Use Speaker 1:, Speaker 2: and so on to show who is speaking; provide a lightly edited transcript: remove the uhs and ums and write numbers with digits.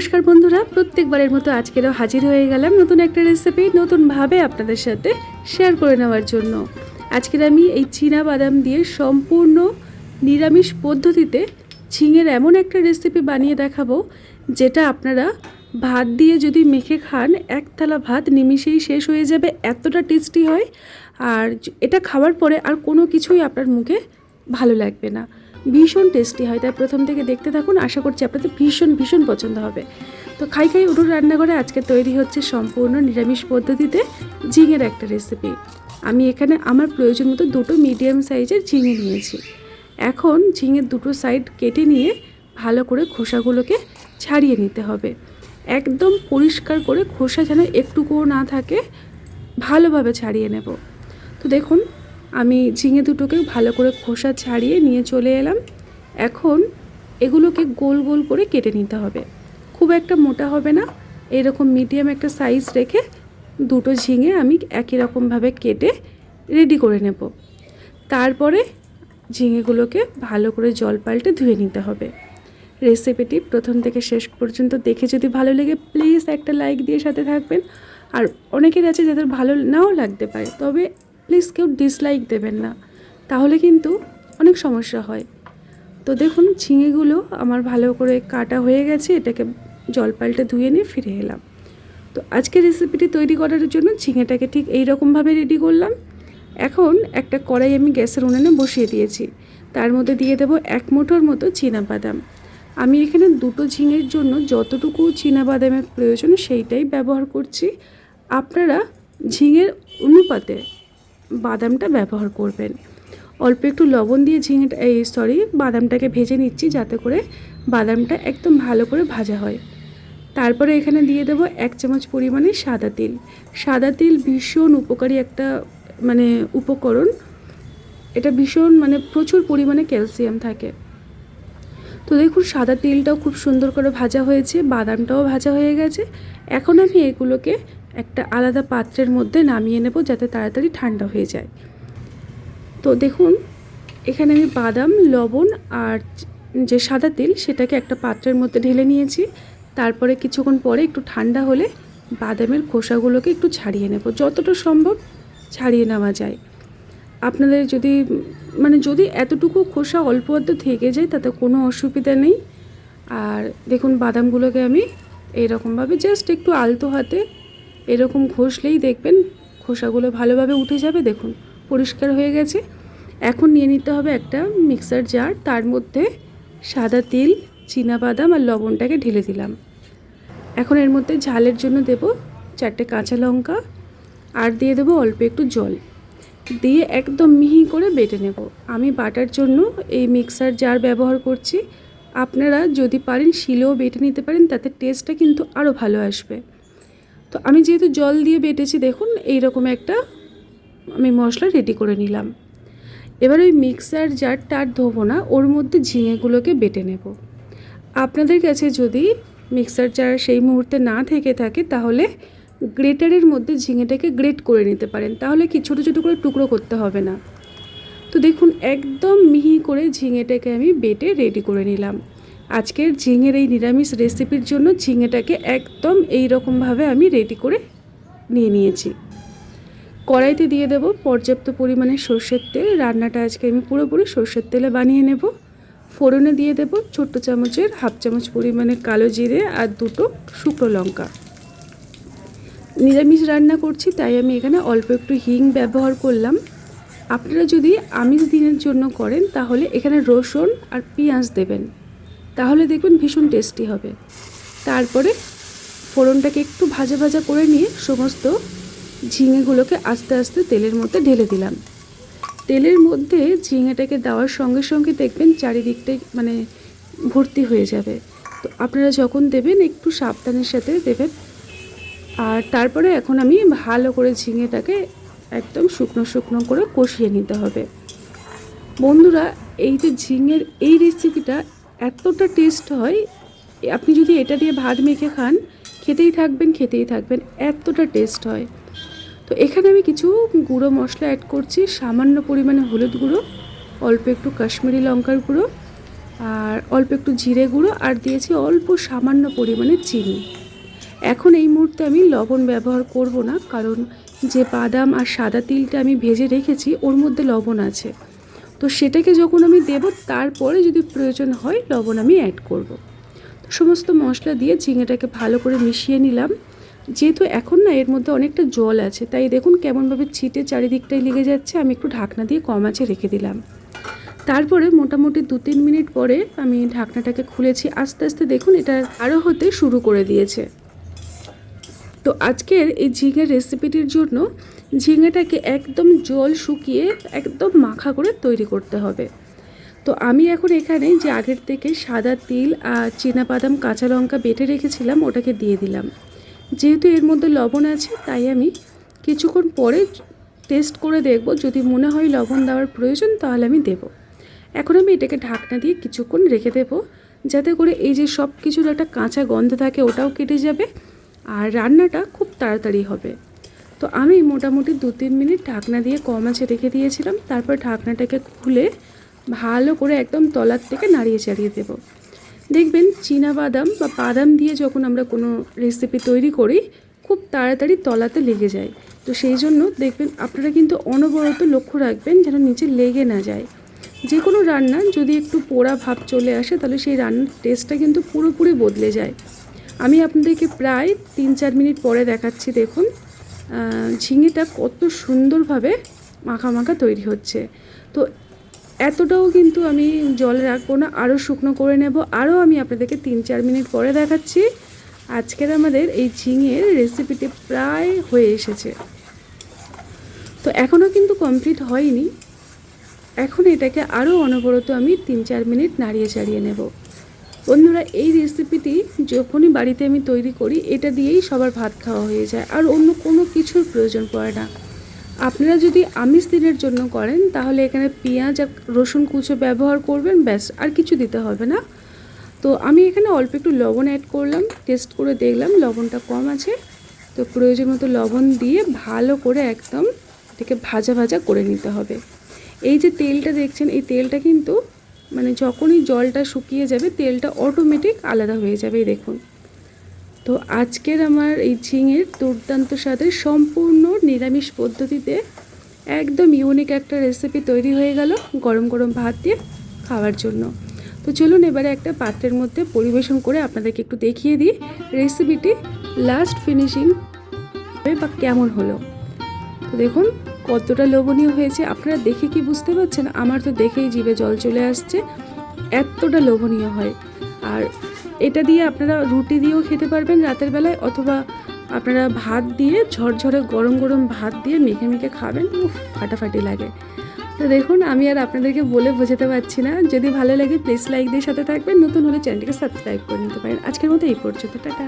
Speaker 1: নমস্কার বন্ধুরা, প্রত্যেকবারের মতো আজকেরও হাজির হয়ে গেলাম নতুন একটা রেসিপি নতুনভাবে আপনাদের সাথে শেয়ার করে নেওয়ার জন্য। আজকের আমি এই চীনা বাদাম দিয়ে সম্পূর্ণ নিরামিষ পদ্ধতিতে ঝিঙের এমন একটা রেসিপি বানিয়ে দেখাবো, যেটা আপনারা ভাত দিয়ে যদি মেখে খান, এক থালা ভাত নিমিষেই শেষ হয়ে যাবে, এতটা টেস্টি হয়। আর এটা খাওয়ার পরে আর কোনো কিছুই আপনার মুখে ভালো লাগবে না, ভীষণ টেস্টি হয়। তাই প্রথম থেকে দেখতে থাকুন, আশা করছি আপনাদের ভীষণ ভীষণ পছন্দ হবে। তো খাই খাই উঠুন রান্নাঘরে, আজকে তৈরি হচ্ছে সম্পূর্ণ নিরামিষ পদ্ধতিতে ঝিঙের একটা রেসিপি। আমি এখানে আমার প্রয়োজন মতো দুটো মিডিয়াম সাইজের ঝিঙে নিয়েছি। এখন ঝিঙের দুটো সাইড কেটে নিয়ে ভালো করে খোসাগুলোকে ছাড়িয়ে নিতে হবে। একদম পরিষ্কার করে, খোসা যেন একটুকুও না থাকে, ভালোভাবে ছাড়িয়ে নেব। তো দেখুন, আমি ঝিঙে দুটোকে ভালো করে খোসা ছাড়িয়ে নিয়ে চলে এলাম। এখন এগুলোকে গোল গোল করে কেটে নিতে হবে, খুব একটা মোটা হবে না, এরকম মিডিয়াম একটা সাইজ রেখে দুটো ঝিঙে আমি একই রকমভাবে কেটে রেডি করে নেব। তারপরে ঝিঙেগুলোকে ভালো করে জল পাল্টে ধুয়ে নিতে হবে। রেসিপিটি প্রথম থেকে শেষ পর্যন্ত দেখে যদি ভালো লেগে প্লিজ একটা লাইক দিয়ে সাথে থাকবেন। আর অনেকের আছে যাদের ভালো নাও লাগতে পারে, তবে প্লিজ কেউ ডিসলাইক দেবেন না, তাহলে কিন্তু অনেক সমস্যা হয়। তো দেখুন, ঝিঙেগুলো আমার ভালো করে কাটা হয়ে গেছে, এটাকে জল পাল্টে ধুয়ে নিয়ে ফিরে এলাম। তো আজকে রেসিপিটি তৈরি করার জন্য ঝিঙেটাকে ঠিক এই রকমভাবে রেডি করলাম। এখন একটা কড়াই আমি গ্যাসের উনুনে বসিয়ে দিয়েছি, তার মধ্যে দিয়ে দেব 1 মুঠোর মতো চীনাবাদাম। আমি এখানে দুটো ঝিঙের জন্য যতটুকু চীনাবাদামের প্রয়োজন সেইটাই ব্যবহার করছি। আপনারা ঝিঙের অনুপাতে বাদামটা ব্যবহার করবেন। অল্প একটু লবণ দিয়ে বাদামটাকে ভেজে নিচ্ছি, যাতে করে বাদামটা একদম ভালো করে ভাজা হয়। তারপরে এখানে দিয়ে দেব 1 চামচ পরিমাণে সাদা তিল। সাদা তিল ভীষণ উপকারী একটা উপকরণ, এটা ভীষণ প্রচুর পরিমাণে ক্যালসিয়াম থাকে। তো দেখুন, সাদা তিলটাও খুব সুন্দর করে ভাজা হয়েছে, বাদামটাও ভাজা হয়ে গেছে। এখন আমি এগুলোকে একটা আলাদা পাত্রের মধ্যে নামিয়ে নেব, যাতে তাড়াতাড়ি ঠান্ডা হয়ে যায়। তো দেখুন, এখানে আমি বাদাম, লবণ আর যে সাদা তিল সেটাকে একটা পাত্রের মধ্যে ঢেলে নিয়েছি। তারপরে কিছুক্ষণ পরে একটু ঠান্ডা হলে বাদামের খোসাগুলোকে একটু ছাড়িয়ে নেব, যতটা সম্ভব ছাড়িয়ে নেওয়া যায়। আপনাদের যদি এতটুকু খোসা অল্প অল্প থেকে যায় তাতে কোনো অসুবিধা নেই। আর দেখুন, বাদামগুলোকে আমি এইরকমভাবে জাস্ট একটু আলতো হাতে এরকম ঘষলেই দেখবেন খোসাগুলো ভালোভাবে উঠে যাবে। দেখুন, পরিষ্কার হয়ে গেছে। এখন নিয়ে নিতে হবে একটা মিক্সার জার, তার মধ্যে সাদা তিল, চীনাবাদাম আর লবণটাকে ঢেলে দিলাম। এখন এর মধ্যে ঝালের জন্য দেব 4টে কাঁচা লঙ্কা, আর দিয়ে দেবো অল্প একটু জল দিয়ে একদম মিহি করে বেটে নেব। আমি বাটার জন্য এই মিক্সার জার ব্যবহার করছি, আপনারা যদি পারেন শিলেও বেটে নিতে পারেন, তাতে টেস্টটা কিন্তু আরও ভালো আসবে। তো আমি যেহেতু জল দিয়ে বেটেছি, দেখুন এইরকম একটা আমি মশলা রেডি করে নিলাম। এবার ওই মিক্সার জারটা আর ধোবো না, ওর মধ্যে ঝিঙেগুলোকে বেটে নেব। আপনাদের কাছে যদি মিক্সার জার সেই মুহূর্তে না থেকে থাকে, তাহলে গ্রেটারের মধ্যে ঝিঙেটাকে গ্রেট করে নিতে পারেন, তাহলে কি ছোটো ছোটো করে টুকরো করতে হবে না। তো দেখুন, একদম মিহি করে ঝিঙেটাকে আমি বেটে রেডি করে নিলাম। আজকের ঝিঙের এই নিরামিষ রেসিপির জন্য ঝিঙেটাকে একদম এই রকমভাবে আমি রেডি করে নিয়ে নিয়েছি। কড়াইতে দিয়ে দেব পর্যাপ্ত পরিমাণে সর্ষের তেল। রান্নাটা আজকে আমি পুরোপুরি সর্ষের তেলে বানিয়ে নেব। ফোড়নে দিয়ে দেব ছোট্ট চামচের 1/2 চামচ পরিমাণে কালো জিরে আর 2টো শুকনো লঙ্কা। নিরামিষ রান্না করছি, তাই আমি এখানে অল্প একটু হিং ব্যবহার করলাম। আপনারা যদি আমিষ দিনের জন্য করেন, তাহলে এখানে রসুন আর পেঁয়াজ দেবেন, তাহলে দেখবেন ভীষণ টেস্টি হবে। তারপরে ফোড়নটাকে একটু ভাজা ভাজা করে নিয়ে সমস্ত ঝিঙেগুলোকে আস্তে আস্তে তেলের মধ্যে ঢেলে দিলাম। তেলের মধ্যে ঝিঙেটাকে দেওয়ার সঙ্গে সঙ্গে দেখবেন চারিদিকটাই ভর্তি হয়ে যাবে। তো আপনারা যখন দেবেন একটু সাবধানের সাথে দেবেন। আর তারপরে এখন আমি ভালো করে ঝিঙেটাকে একদম শুকনো শুকনো করে কষিয়ে নিতে হবে। বন্ধুরা, এই যে ঝিঙের এই রেসিপিটা এতটা টেস্ট হয়, আপনি যদি এটা দিয়ে ভাত মেখে খান, খেতেই থাকবেন, এতটা টেস্ট হয়। তো এখানে আমি কিছু গুঁড়ো মশলা অ্যাড করছি, সামান্য পরিমাণে হলুদ গুঁড়ো, অল্প একটু কাশ্মীরি লঙ্কার গুঁড়ো, আর অল্প একটু জিরে গুঁড়ো আর দিয়েছি অল্প সামান্য পরিমাণে চিনি। এখন এই মুহূর্তে আমি লবণ ব্যবহার করব না, কারণ যে বাদাম আর সাদা তিলটা আমি ভেজে রেখেছি ওর মধ্যে লবণ আছে। তো সেটাকে যখন আমি দেব তারপরে যদি প্রয়োজন হয় লবণ আমি অ্যাড করব। তো সমস্ত মশলা দিয়ে ঝিঙেটাকে ভালো করে মিশিয়ে নিলাম। যেহেতু এখন না এর মধ্যে অনেকটা জল আছে, তাই দেখুন কেমনভাবে ছিটে চারিদিকটাই লেগে যাচ্ছে। আমি একটু ঢাকনা দিয়ে কম আঁচে রেখে দিলাম। তারপরে মোটামুটি 2-3 মিনিট পরে আমি ঢাকনাটাকে খুলেছি। আস্তে আস্তে দেখুন এটা আরও হতে শুরু করে দিয়েছে। তো আজকের এই ঝিঙের রেসিপিটির জন্য ঝিঙেটাকে একদম জল শুকিয়ে একদম মাখা করে তৈরি করতে হবে। তো আমি এখন এখানে যে আগের থেকে সাদা তিল আর চীনাবাদাম কাঁচা লঙ্কা বেটে রেখেছিলাম ওটাকে দিয়ে দিলাম। যেহেতু এর মধ্যে লবণ আছে তাই আমি কিছুক্ষণ পরে টেস্ট করে দেখব, যদি মনে হয় লবণ দেওয়ার প্রয়োজন তাহলে আমি দেব। এখন আমি এটাকে ঢাকনা দিয়ে কিছুক্ষণ রেখে দেব, যাতে করে এই যে সব কিছুর একটা কাঁচা গন্ধ থাকে ওটাও কেটে যাবে আর রান্নাটা খুব তাড়াতাড়ি হবে। তো আমি মোটামুটি 2-3 মিনিট ঢাকনা দিয়ে কম আঁচে রেখে দিয়েছিলাম। তারপর ঢাকনাটাকে খুলে ভালো করে একদম তলার থেকে নাড়িয়ে চাড়িয়ে দেব। দেখবেন চীনাবাদাম বা বাদাম দিয়ে যখন আমরা কোনো রেসিপি তৈরি করি খুব তাড়াতাড়ি তলাতে লেগে যায়। তো সেই জন্য দেখবেন আপনারা কিন্তু অনবরত লক্ষ্য রাখবেন যেন নিচে লেগে না যায়। যে কোনো রান্না যদি একটু পোড়া ভাব চলে আসে তাহলে সেই রান্নার টেস্টটা কিন্তু পুরোপুরি বদলে যায়। আমি আপনাদেরকে প্রায় 3-4 মিনিট পরে দেখাচ্ছি। দেখুন ঝিঙেটা কত সুন্দরভাবে মাখা মাখা তৈরি হচ্ছে। তো এতটাও কিন্তু আমি জলে রাখবো না, আরও শুকনো করে নেব। আরও আমি আপনাদেরকে 3-4 মিনিট পরে দেখাচ্ছি। আজকের আমাদের এই ঝিঙের রেসিপিটি প্রায় হয়ে এসেছে। তো এখনও কিন্তু কমপ্লিট হয়নি। এখন এটাকে আরও অনবরত আমি 3-4 মিনিট নাড়িয়ে চাড়িয়ে নেব। বন্ধুরা, এই রেসিপিটি যখনই বাড়িতে আমি তৈরি করি এটা দিয়েই সবার ভাত খাওয়া হয়ে যায়, আর অন্য কোনো কিছুর প্রয়োজন পড়ে না। আপনারা যদি আমিষ দিনের জন্য করেন তাহলে এখানে পেঁয়াজ আর রসুন কুচো ব্যবহার করবেন, ব্যাস, আর কিছু দিতে হবে না। তো আমি এখানে অল্প একটু লবণ অ্যাড করলাম, টেস্ট করে দেখলাম লবণটা কম আছে। তো প্রয়োজন মতো লবণ দিয়ে ভালো করে একদম এটাকে ভাজা ভাজা করে নিতে হবে। এই যে তেলটা দেখছেন এই তেলটা কিন্তু মানে যখনই জলটা শুকিয়ে যাবে তেলটা অটোমেটিক আলাদা হয়ে যাবে। দেখুন, তো আজকের আমার এই ঝিঙের দুর্দান্ত স্বাদের সম্পূর্ণ নিরামিষ পদ্ধতিতে একদম ইউনিক একটা রেসিপি তৈরি হয়ে গেল গরম গরম ভাত দিয়ে খাওয়ার জন্য। তো চলুন এবারে একটা পাত্রের মধ্যে পরিবেশন করে আপনাদেরকে একটু দেখিয়ে দিই রেসিপিটি লাস্ট ফিনিশিং বা কেমন হলো। তো দেখুন কতটা লোভনীয় হয়েছে, আপনারা দেখে কি বুঝতে পারছেন? আমার তো দেখেই জিভে জল চলে আসছে, এতটা লোভনীয় হয়। আর এটা দিয়ে আপনারা রুটি দিয়েও খেতে পারবেন রাতের বেলায়, অথবা আপনারা ভাত দিয়ে ঝরঝরে গরম গরম ভাত দিয়ে মেখে মেখে খাবেন, ফাটাফাটি লাগে। তো দেখুন আমি আর আপনাদেরকে বলে বোঝাতে পারছি না। যদি ভালো লাগে প্লিজ লাইক দিয়ে সাথে থাকবেন, নতুন হলে চ্যানেলটিকে সাবস্ক্রাইব করে নিতে পারেন। আজকের মতো এই পর্যন্ত, টাটা।